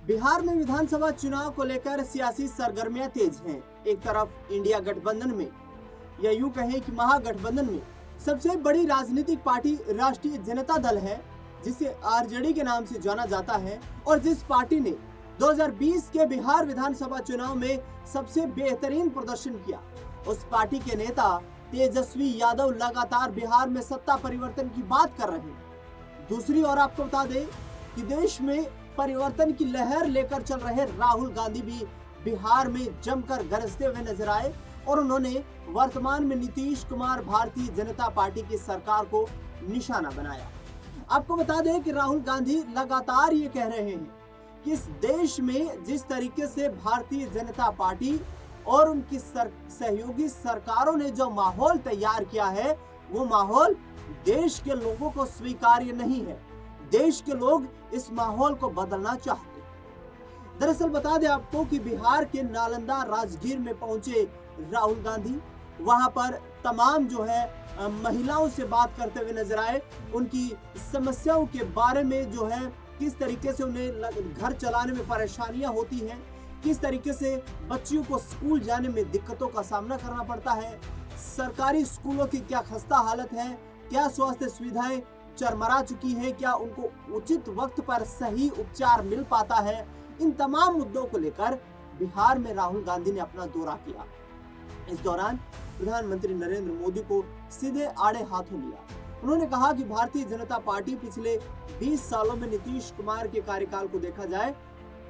बिहार में विधानसभा चुनाव को लेकर सियासी सरगर्मियां तेज हैं। एक तरफ इंडिया गठबंधन में या यूं कहें कि महागठबंधन में सबसे बड़ी राजनीतिक पार्टी राष्ट्रीय जनता दल है, जिसे आरजेडी के नाम से जाना जाता है और जिस पार्टी ने 2020 के बिहार विधानसभा चुनाव में सबसे बेहतरीन प्रदर्शन किया। उस पार्टी के नेता तेजस्वी यादव लगातार बिहार में सत्ता परिवर्तन की बात कर रहे हैं। दूसरी ओर आपको बता दें कि देश में परिवर्तन की लहर लेकर चल रहे राहुल गांधी भी बिहार में जमकर गरजते हुए नजर आए और उन्होंने वर्तमान में नीतीश कुमार भारतीय जनता पार्टी की सरकार को निशाना बनाया। आपको बता दें कि राहुल गांधी लगातार ये कह रहे हैं कि इस देश में जिस तरीके से भारतीय जनता पार्टी और उनकी सहयोगी सरकारों ने जो माहौल तैयार किया है, वो माहौल देश के लोगों को स्वीकार्य नहीं है। देश के लोग इस माहौल को बदलना चाहते हैं। दरअसल बता दें आपको कि बिहार के नालंदा राजगीर में पहुंचे राहुल गांधी, वहां पर तमाम जो है महिलाओं से बात करते हुए नजर आए। उनकी समस्याओं के बारे में जो है किस तरीके से उन्हें घर चलाने में परेशानियां होती हैं, किस तरीके से बच्चियों को स्कूल जाने में दिक्कतों का सामना करना पड़ता है, सरकारी स्कूलों की क्या खस्ता हालत है, क्या स्वास्थ्य सुविधाएं चरमरा चुकी है, क्या उनको उचित वक्त पर सही उपचार मिल पाता है। इन तमाम मुद्दों को लेकर बिहार में राहुल गांधी ने अपना दौरा किया। इस दौरान प्रधानमंत्री नरेंद्र मोदी को सीधे आड़े हाथों लिया। उन्होंने कहा कि भारतीय जनता पार्टी पिछले 20 सालों में नीतीश कुमार के कार्यकाल को देखा जाए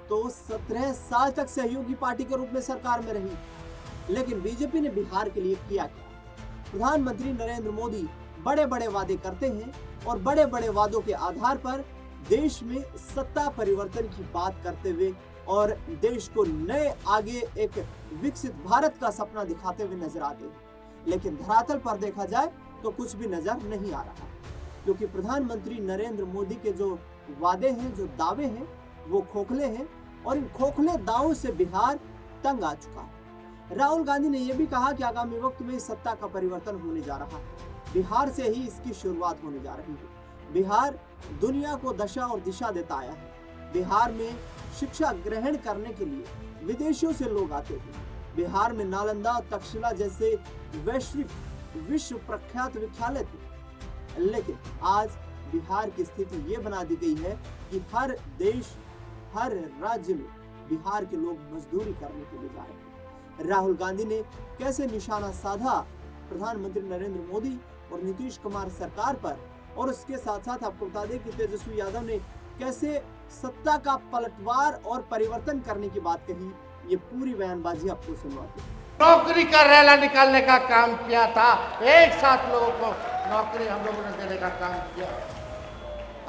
तो 17 साल तक सहयोगी पार्टी के रूप में सरकार में रही, लेकिन बीजेपी ने बिहार के लिए किया क्या। प्रधानमंत्री नरेंद्र मोदी बड़े बड़े वादे करते हैं और बड़े बड़े वादों के आधार पर देश में सत्ता परिवर्तन की बात करते हुए और देश को नए आगे एक विकसित भारत का सपना दिखाते हुए नजर आते हैं, लेकिन धरातल पर देखा जाए तो कुछ भी नजर नहीं आ रहा, क्योंकि प्रधानमंत्री नरेंद्र मोदी के जो वादे हैं, जो दावे हैं, वो खोखले हैं और इन खोखले दावों से बिहार तंग आ चुका है। राहुल गांधी ने यह भी कहा कि आगामी वक्त में सत्ता का परिवर्तन होने जा रहा है, बिहार से ही इसकी शुरुआत होने जा रही है। बिहार दुनिया को दशा और दिशा देता आया है। बिहार में शिक्षा ग्रहण करने के लिए विदेशियों से लोग आते थे। बिहार में नालंदा, तक्षशिला जैसे वैश्विक विश्व प्रख्यात विद्यालय थे, लेकिन आज बिहार की स्थिति ये बना दी गई है कि हर देश, हर राज्य में बिहार के लोग मजदूरी करने के लिए जा रहे हैं। राहुल गांधी ने कैसे निशाना साधा प्रधानमंत्री नरेंद्र मोदी और नीतीश कुमार सरकार पर, और उसके साथ साथ आपको बता दें कि तेजस्वी यादव ने कैसे सत्ता का पलटवार और परिवर्तन करने की बात कही। ये पूरी बयानबाजी आपको सुनवाती है। नौकरी का रैला निकालने का काम किया था, एक साथ लोगों को नौकरी हम लोगों ने देने का काम किया।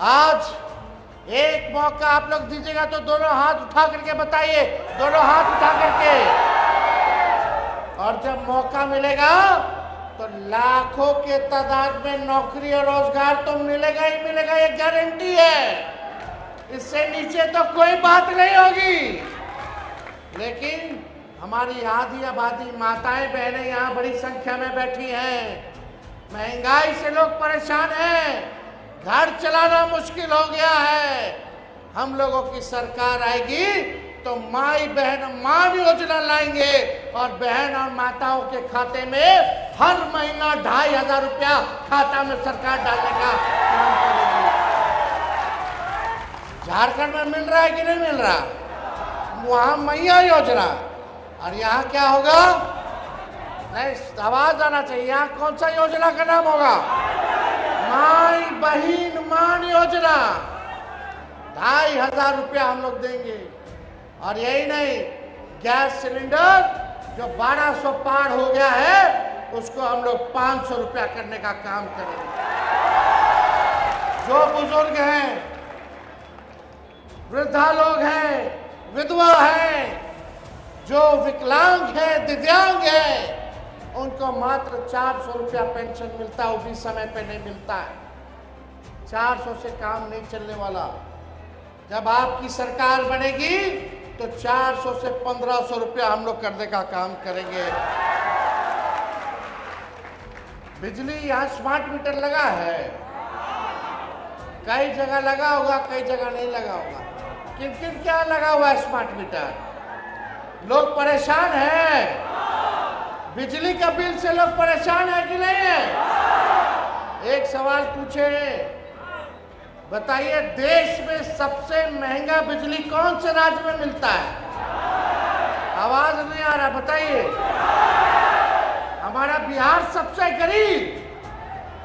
आज एक मौका आप लोग दीजिएगा तो दोनों हाथ उठा करके बताइए, दोनों हाथ उठा करके, और जब मौका मिलेगा तो लाखों के तादाद में नौकरी और रोजगार तो मिलेगा ही मिलेगा, ये गारंटी है। इससे नीचे तो कोई बात नहीं होगी। लेकिन हमारी आधी आबादी माताएं बहनें यहाँ बड़ी संख्या में बैठी हैं। महंगाई से लोग परेशान हैं, घर चलाना मुश्किल हो गया है। हम लोगों की सरकार आएगी तो माई बहन मान योजना लाएंगे और बहन और माताओं के खाते में हर महीना 2500 रुपया खाता में सरकार डालने का काम करेगी। झारखंड में मिल रहा है कि नहीं मिल रहा? वहां मैया योजना, और यहाँ क्या होगा? नहीं, आवाज आना चाहिए। यहाँ कौन सा योजना का नाम होगा? माई बहिन मान योजना। 2500 रुपया हम लोग देंगे। और यही नहीं, गैस सिलेंडर जो 1200 पार हो गया है, उसको हम लोग 500 रुपया करने का काम करेंगे। जो बुजुर्ग हैं, वृद्धा लोग हैं, विधवा हैं, जो विकलांग है, दिव्यांग है, उनको मात्र 400 रुपया पेंशन मिलता है। वो भी समय पे नहीं मिलता है। 400 से काम नहीं चलने वाला। जब आपकी सरकार बनेगी तो 400 से 1500 रुपया हम लोग करने का काम करेंगे। बिजली यहाँ स्मार्ट मीटर लगा है, कई जगह लगा होगा, कई जगह नहीं लगा होगा। किन किन क्या लगा हुआ है स्मार्ट मीटर? लोग परेशान हैं? बिजली का बिल से लोग परेशान है कि नहीं है? एक सवाल पूछे, बताइए, देश में सबसे महंगा बिजली कौन से राज्य में मिलता है? आवाज नहीं आ रहा, बताइए। हमारा बिहार सबसे गरीब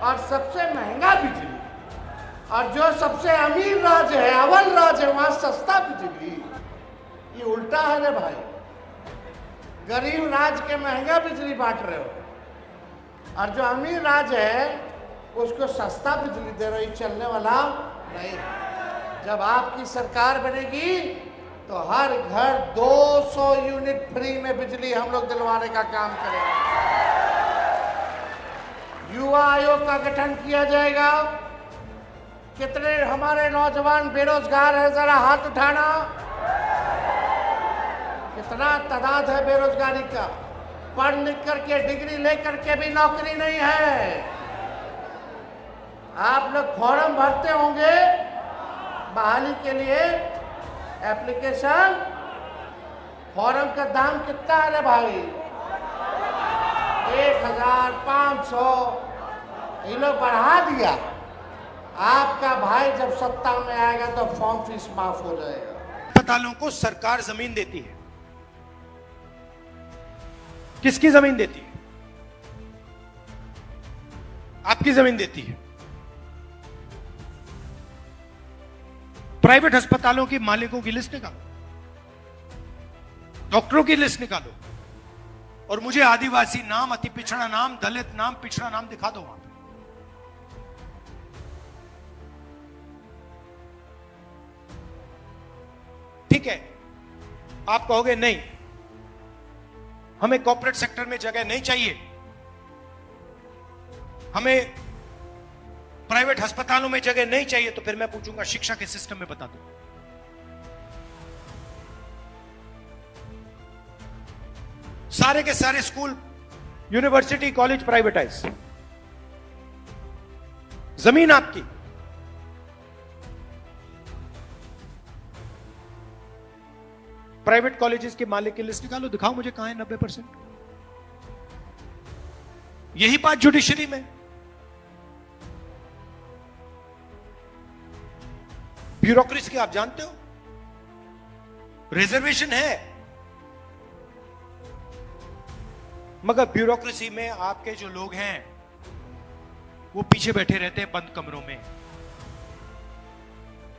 और सबसे महंगा बिजली, और जो सबसे अमीर राज्य है, अव्वल राज्य है, वहां सस्ता बिजली। ये उल्टा है ना भाई। गरीब राज्य के महंगा बिजली बांट रहे हो, और जो अमीर राज्य है उसको सस्ता बिजली दे रहे हो। चलने वाला नहीं। जब आपकी सरकार बनेगी तो हर घर 200 यूनिट फ्री में बिजली हम लोग दिलवाने का काम करेंगे। युवा आयोग का गठन किया जाएगा। कितने हमारे नौजवान बेरोजगार हैं, जरा हाथ उठाना। कितना तादाद है बेरोजगारी का? पढ़ लिख करके, डिग्री लेकर के भी नौकरी नहीं है। आप लोग फॉर्म भरते होंगे बहाली के लिए, एप्लीकेशन। फॉर्म का दाम कितना है रे भाई? 1500। ये लोग बढ़ा दिया। आपका भाई जब सत्ता में आएगा तो फॉर्म फीस माफ हो जाएगा। अस्पतालों को सरकार जमीन देती है। किसकी जमीन देती है? आपकी जमीन देती है। प्राइवेट अस्पतालों के मालिकों की लिस्ट निकालो, डॉक्टरों की लिस्ट निकालो, और मुझे आदिवासी नाम, अति पिछड़ा नाम, दलित नाम, पिछड़ा नाम दिखा दो वहां पे। ठीक है, आप कहोगे नहीं, हमें कॉर्पोरेट सेक्टर में जगह नहीं चाहिए, हमें प्राइवेट अस्पतालों में जगह नहीं चाहिए, तो फिर मैं पूछूंगा शिक्षा के सिस्टम में बता दो। सारे के सारे स्कूल, यूनिवर्सिटी, कॉलेज प्राइवेटाइज, जमीन आपकी। प्राइवेट कॉलेजेस के मालिक की लिस्ट निकालो, दिखाओ मुझे कहां है 90%। यही बात जुडिशरी में। ब्यूरोक्रेसी आप जानते हो, रिजर्वेशन है, मगर ब्यूरोक्रेसी में आपके जो लोग हैं वो पीछे बैठे रहते हैं बंद कमरों में।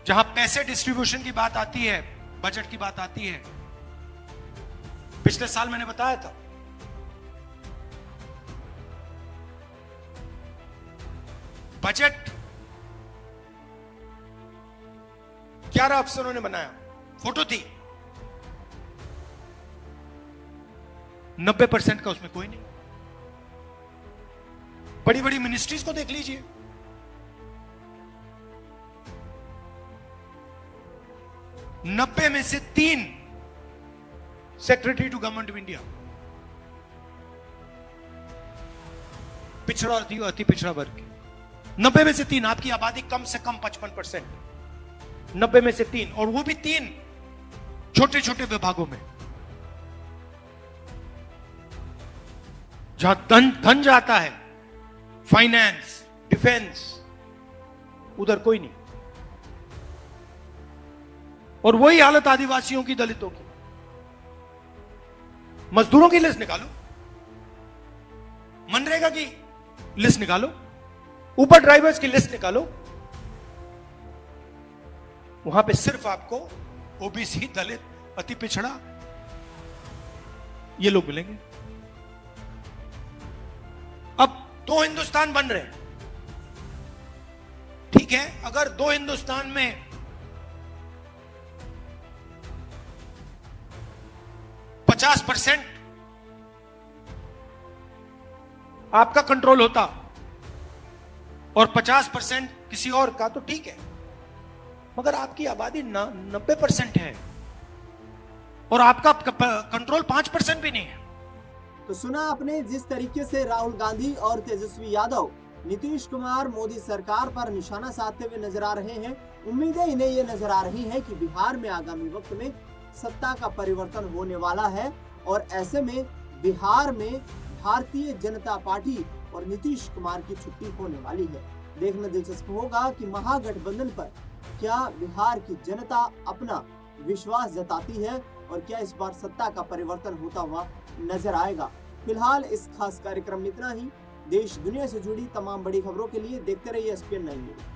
जहां पैसे डिस्ट्रीब्यूशन की बात आती है, बजट की बात आती है, पिछले साल मैंने बताया था, बजट 11 अफसरों ने बनाया, फोटो थी, 90% का उसमें कोई नहीं। बड़ी बड़ी मिनिस्ट्रीज को देख लीजिए, नब्बे में से 3 secretary to government of India पिछड़ा और अति पिछड़ा वर्ग के। 90 में से 3, आपकी आबादी कम से कम 55%, 90 में से 3, और वो भी 3 छोटे छोटे विभागों में, जहां धन जाता है, फाइनेंस, डिफेंस, उधर कोई नहीं। और वही हालत आदिवासियों की, दलितों की। मजदूरों की लिस्ट निकालो, मनरेगा की लिस्ट निकालो, ऊपर ड्राइवर्स की लिस्ट निकालो, वहां पे सिर्फ आपको ओबीसी, दलित, अति पिछड़ा, ये लोग मिलेंगे। अब 2 हिंदुस्तान बन रहे हैं, ठीक है। अगर 2 हिंदुस्तान में 50% आपका कंट्रोल होता और 50% किसी और का, तो ठीक है। मगर आपकी आबादी 90% है और आपका कंट्रोल 5% भी नहीं है। तो सुना आपने जिस तरीके से राहुल गांधी और तेजस्वी यादव नीतीश कुमार मोदी सरकार पर निशाना साधते हुए नजर आ रहे हैं। उम्मीदें इन्हें ये नजर आ रही है कि बिहार में आगामी वक्त में सत्ता का परिवर्तन होने वाला है और ऐसे में बिहार में भारतीय जनता पार्टी और नीतीश कुमार की छुट्टी होने वाली है। देखना दिलचस्प होगा कि महागठबंधन पर क्या बिहार की जनता अपना विश्वास जताती है और क्या इस बार सत्ता का परिवर्तन होता हुआ नजर आएगा। फिलहाल इस खास कार्यक्रम में इतना ही। देश दुनिया से जुड़ी तमाम बड़ी खबरों के लिए देखते रहिए SPN 9 न्यूज़।